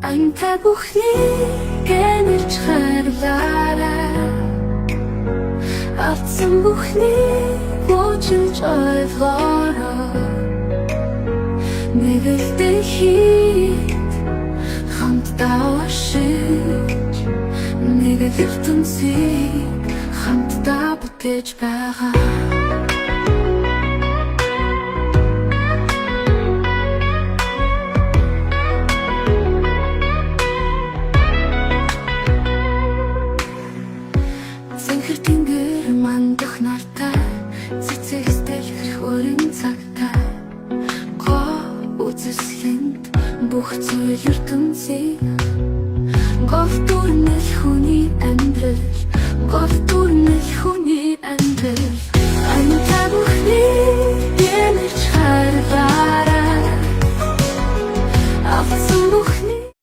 Антай бүхнийг гэнэлж харлаарай Алдсан бүхнийг уучлж ойлгоорой Нэг л дэхийд хамтдаа уушиж Нэг л ертөнцийг хамтдаа бүтээж байгаа Зэнхэр тэнгэр мандах нартай Цэцэгстэл хөрхөрийн цагтай Үзэсгэлэнд бүх зүйл ертөнцийг Говь дүрнэл хүний амьдрал Говь